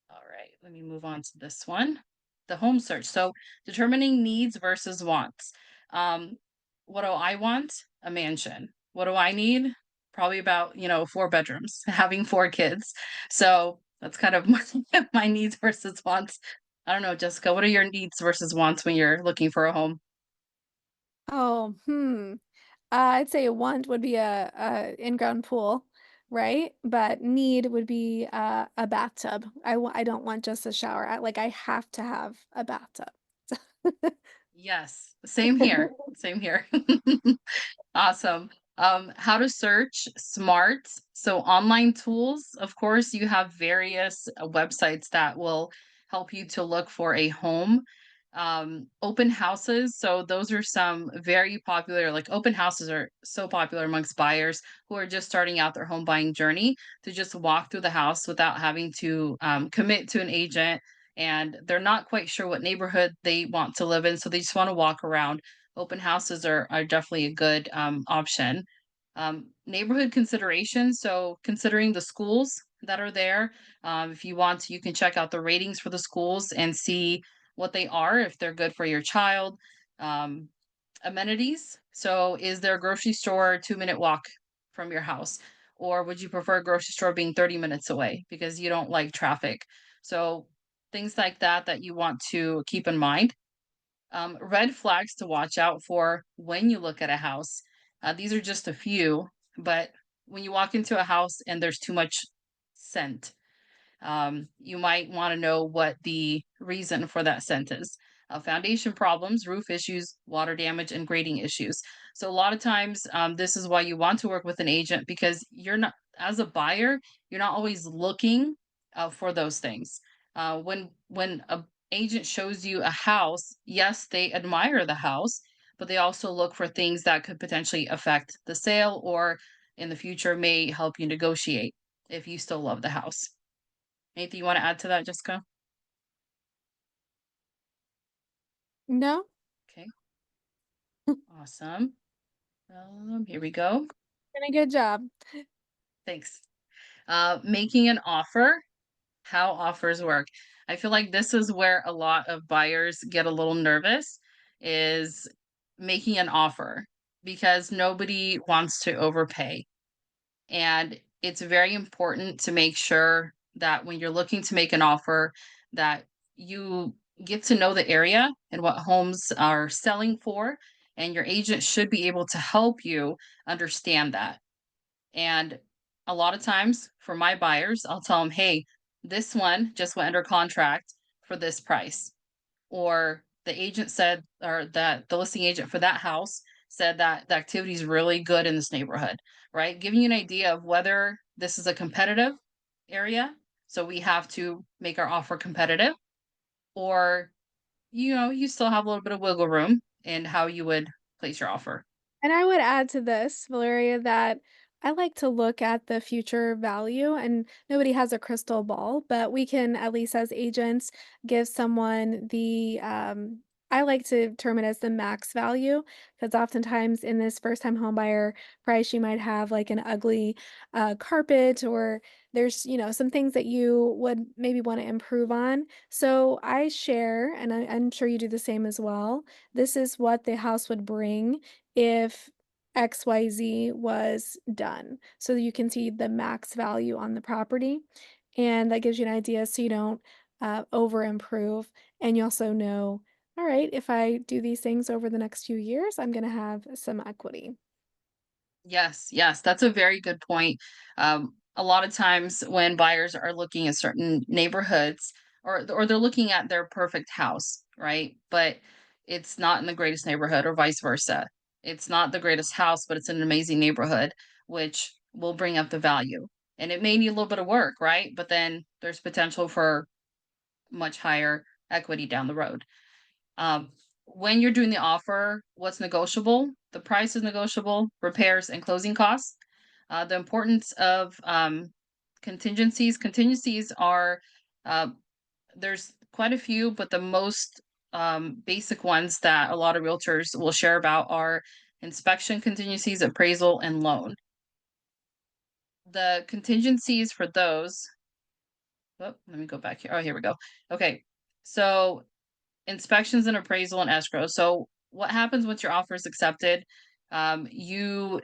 All right, let me move on to this one. The home search. So determining needs versus wants. Um, what do I want? A mansion. What do I need? Probably about, 4 bedrooms, having 4 kids. So that's kind of my needs versus wants. I don't know, Jessica, what are your needs versus wants when you're looking for a home? Oh, I'd say a want would be a in-ground pool, right? But need would be a bathtub. I don't want just a shower. I have to have a bathtub. Yes, same here. Same here. Awesome. How to search smart. So online tools, of course, you have various websites that will help you to look for a home. Open houses. So those are some very popular, like open houses are so popular amongst buyers who are just starting out their home buying journey, to just walk through the house without having to commit to an agent. And they're not quite sure what neighborhood they want to live in. So they just want to walk around. Open houses are definitely a good option. Neighborhood considerations. So considering the schools that are there, if you want, you can check out the ratings for the schools and see what they are, if they're good for your child. Um, Amenities. So is there a grocery store 2-minute walk from your house? Or would you prefer a grocery store being 30 minutes away because you don't like traffic? So things like that that you want to keep in mind. Red flags to watch out for when you look at a house. These are just a few, but when you walk into a house and there's too much scent, you might want to know what the reason for that scent is. Foundation problems, roof issues, water damage, and grading issues. So a lot of times, this is why you want to work with an agent, because you're not, as a buyer, you're not always looking for those things. When a agent shows you a house, yes, they admire the house, but they also look for things that could potentially affect the sale, or in the future may help you negotiate if you still love the house. Anything you wanna add to that, Jessica? No? Okay, awesome. Here we go. Doing a good job. Thanks. Making an offer, how offers work. I feel like this is where a lot of buyers get a little nervous, is making an offer, because nobody wants to overpay. And it's very important to make sure that when you're looking to make an offer, that you get to know the area and what homes are selling for, and your agent should be able to help you understand that. And a lot of times for my buyers, I'll tell them, hey, this one just went under contract for this price. Or the agent said, or that the listing agent for that house said that the activity is really good in this neighborhood, right? Giving you an idea of whether this is a competitive area. So we have to make our offer competitive, or, you still have a little bit of wiggle room in how you would place your offer. And I would add to this, Valeria, that I like to look at the future value, and nobody has a crystal ball, but we can, at least as agents, give someone I like to term it as the max value, because oftentimes in this first time home buyer price, you might have like an ugly carpet, or there's, some things that you would maybe want to improve on. So I share, and I'm sure you do the same as well. This is what the house would bring if XYZ was done. So you can see the max value on the property, and that gives you an idea so you don't over improve. And you also know, all right, if I do these things over the next few years, I'm going to have some equity. Yes, yes, that's a very good point. A lot of times when buyers are looking at certain neighborhoods, or they're looking at their perfect house, right? But it's not in the greatest neighborhood, or vice versa. it's not the greatest house, but it's an amazing neighborhood, which will bring up the value. And it may need a little bit of work, right? But then there's potential for much higher equity down the road. Um, when you're doing the offer, what's negotiable? The price is negotiable, repairs and closing costs. The importance of contingencies. Contingencies are uh, there's quite a few, but the most basic ones that a lot of realtors will share about are inspection contingencies, appraisal, and loan. The contingencies for those. Oh, let me go back here. Oh, here we go. Okay, so inspections and appraisal and escrow. So what happens once your offer is accepted? You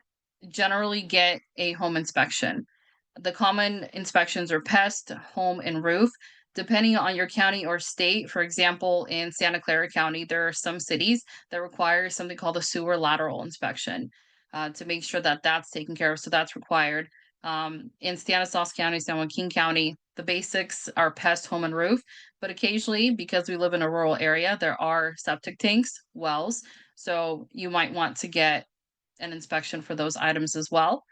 generally get a home inspection. The common inspections are pest, home, and roof. Depending on your county or state, for example, in Santa Clara County, there are some cities that require something called a sewer lateral inspection to make sure that that's taken care of. So that's required. In Stanislaus County, San Joaquin County, the basics are pest, home, and roof. But occasionally, because we live in a rural area, there are septic tanks, wells. So you might want to get an inspection for those items as well.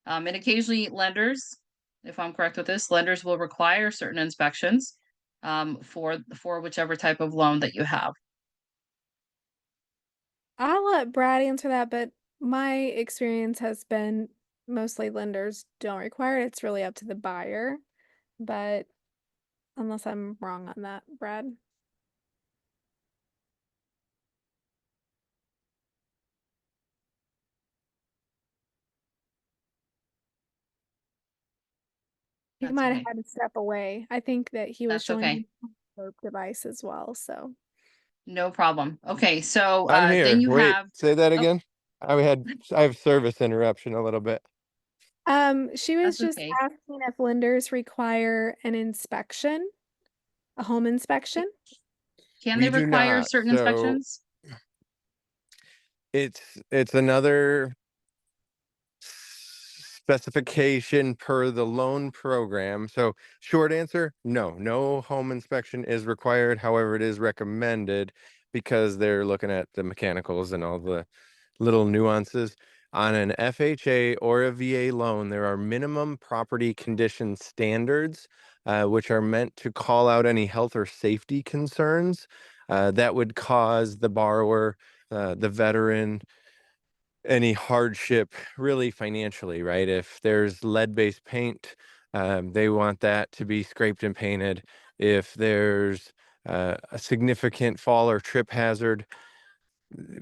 And occasionally lenders, if I'm correct with this, lenders will require certain inspections for whichever type of loan that you have. I'll let Brad answer that, but my experience has been mostly lenders don't require it. It's really up to the buyer. But unless I'm wrong on that, Brad. He That's might have okay. had to step away. I think that he was That's showing okay. me the device as well. So No problem. Okay, so I'm then here. you Wait, have say that oh, again. I have service interruption a little bit. she was that's just okay. asking if lenders require an inspection, a home inspection. Can they We do require not. certain So inspections? it's another specification per the loan program. So short answer, no, no home inspection is required. However, it is recommended because they're looking at the mechanicals and all the little nuances. On an FHA or a VA loan, there are minimum property condition standards, which are meant to call out any health or safety concerns that would cause the borrower, the veteran, any hardship really financially, right? If there's lead-based paint, they want that to be scraped and painted. If there's a significant fall or trip hazard,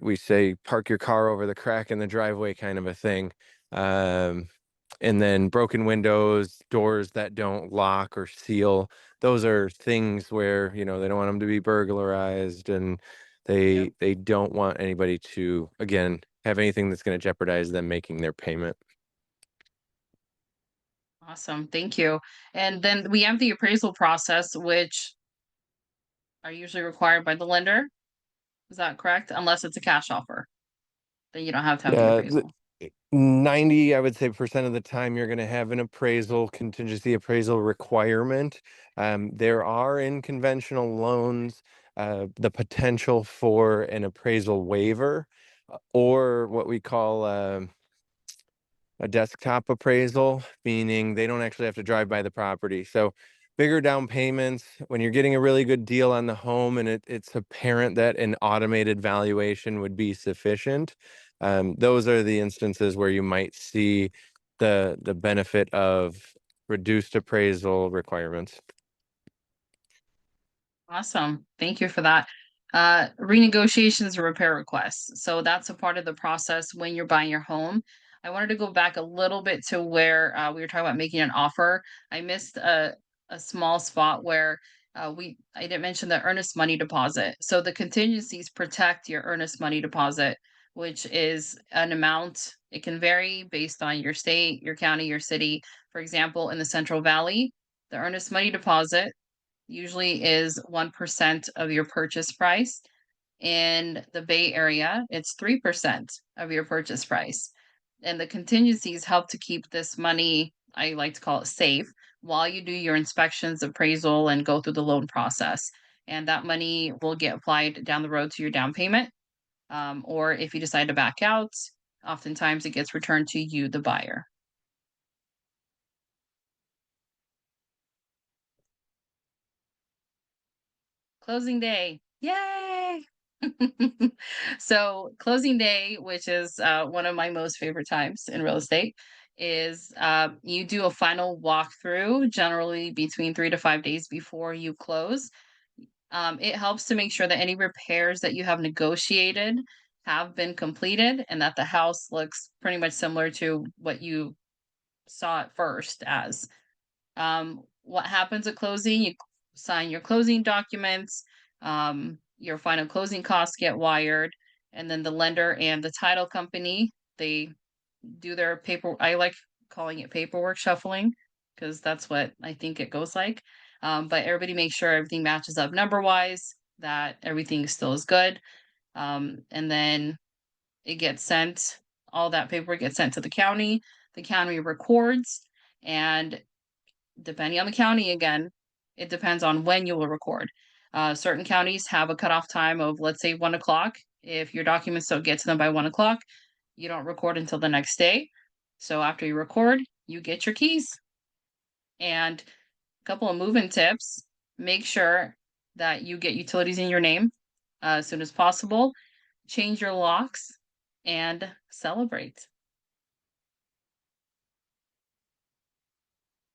we say park your car over the crack in the driveway kind of a thing. Um, and then broken windows, doors that don't lock or seal. Those are things where, you know, they don't want them to be burglarized, and Yep. they don't want anybody to, again, have anything that's going to jeopardize them making their payment. Awesome. Thank you. And then we have the appraisal process, which are usually required by the lender. Is that correct? Unless it's a cash offer, then you don't have to have the Yeah, appraisal. 90, I would say, percent of the time you're going to have an appraisal, contingency appraisal requirement. There are in conventional loans the potential for an appraisal waiver or what we call a desktop appraisal, meaning they don't actually have to drive by the property. So bigger down payments, when you're getting a really good deal on the home and it's apparent that an automated valuation would be sufficient, those are the instances where you might see the benefit of reduced appraisal requirements. Awesome. Thank you for that. Renegotiations or repair requests. So that's a part of the process when you're buying your home. I wanted to go back a little bit to where we were talking about making an offer. I missed a small spot where I didn't mention the earnest money deposit. So the contingencies protect your earnest money deposit, which is an amount. It can vary based on your state, your county, your city. For example, in the Central Valley, the earnest money deposit usually is 1% of your purchase price. In the Bay Area, it's 3% of your purchase price. And the contingencies help to keep this money, I like to call it safe, while you do your inspections, appraisal, and go through the loan process. And that money will get applied down the road to your down payment. Or if you decide to back out, oftentimes it gets returned to you, the buyer. Closing day. Yay! So closing day, which is one of my most favorite times in real estate, is you do a final walkthrough, generally between 3 to 5 days before you close. It helps to make sure that any repairs that you have negotiated have been completed and that the house looks pretty much similar to what you saw it first as. What happens at closing? You sign your closing documents, your final closing costs get wired, and then the lender and the title company, they do their paper. I like calling it paperwork shuffling because that's what I think it goes like. But everybody makes sure everything matches up number wise, that everything still is good. And then it gets sent, all that paperwork gets sent to the county. The county records, and depending on the county again, it depends on when you will record. Certain counties have a cutoff time of, let's say, 1 o'clock. If your documents don't get to them by 1 o'clock, you don't record until the next day. So after you record, you get your keys. And a couple of move-in tips: make sure that you get utilities in your name as soon as possible. Change your locks and celebrate.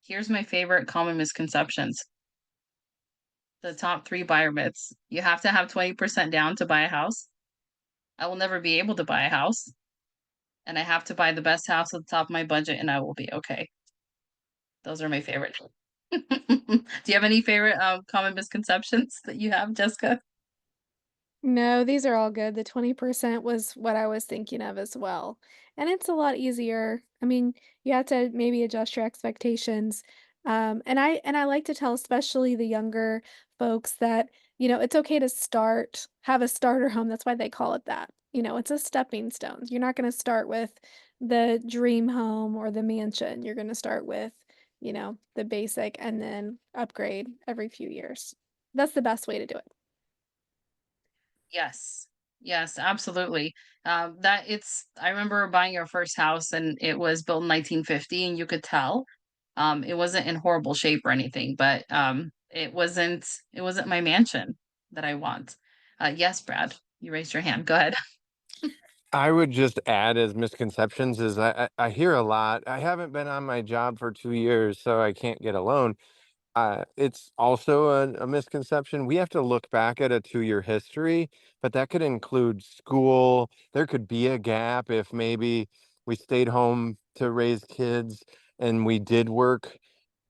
Here's my favorite common misconceptions. The top 3 buyer myths. You have to have 20% down to buy a house. I will never be able to buy a house. And I have to buy the best house at the top of my budget and I will be okay. Those are my favorite. Do you have any favorite common misconceptions that you have, Jessica? No, these are all good. The 20% was what I was thinking of as well. And it's a lot easier. I mean, you have to maybe adjust your expectations. And I like to tell especially the younger folks that, it's okay to have a starter home. That's why they call it that. It's a stepping stone. You're not going to start with the dream home or the mansion. You're going to start with, the basic and then upgrade every few years. That's the best way to do it. Yes. Yes, absolutely. That it's I remember buying our first house and it was built in 1950 and you could tell it wasn't in horrible shape or anything, but it wasn't my mansion that I want. Yes, Brad, you raised your hand. Go ahead. I would just add as misconceptions is I hear a lot. I haven't been on my job for 2 years, so I can't get a loan. It's also a misconception. We have to look back at a 2 year history, but that could include school. There could be a gap if maybe we stayed home to raise kids and we did work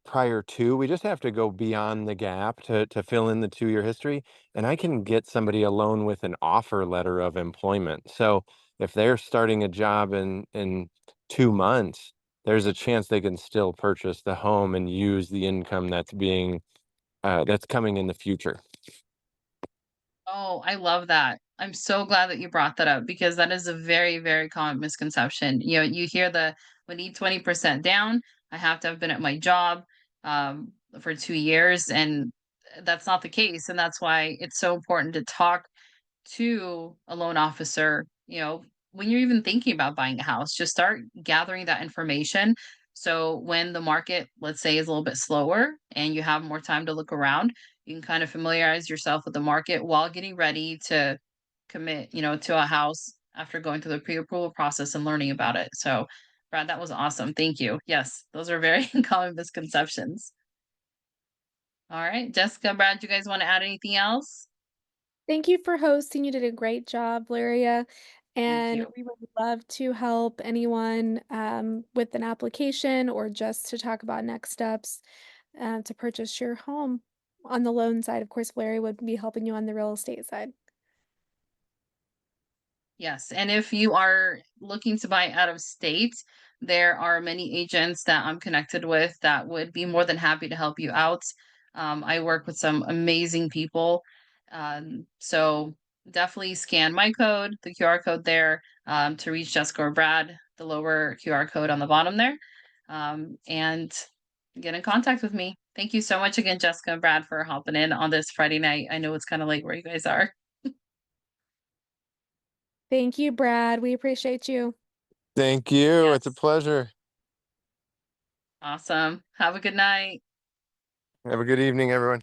prior to. We just have to go beyond the gap to fill in the 2 year history. And I can get somebody a loan with an offer letter of employment. So if they're starting a job in 2 months, there's a chance they can still purchase the home and use the income that's coming in the future. Oh, I love that. I'm so glad that you brought that up because that is a very, very common misconception. You hear we need 20% down. I have to have been at my job for 2 years, and that's not the case. And that's why it's so important to talk to a loan officer, when you're even thinking about buying a house, just start gathering that information. So when the market, let's say, is a little bit slower and you have more time to look around, you can kind of familiarize yourself with the market while getting ready to commit, to a house after going through the pre-approval process and learning about it. So, Brad, that was awesome. Thank you. Yes, those are very common misconceptions. All right, Jessica, Brad, you guys want to add anything else? Thank you for hosting. You did a great job, Laria. Thank And you. we would love to help anyone with an application or just to talk about next steps to purchase your home. On the loan side, of course, Larry would be helping you on the real estate side. Yes, and if you are looking to buy out of state, there are many agents that I'm connected with that would be more than happy to help you out. I work with some amazing people. So definitely scan my code, the QR code there, to reach Jessica or Brad, the lower QR code on the bottom there, and get in contact with me. Thank you so much again, Jessica and Brad, for helping in on this Friday night. I know it's kind of late where you guys are. Thank you, Brad. We appreciate you. Thank you. It's a Yes. pleasure. Awesome. Have a good night. Have a good evening, everyone.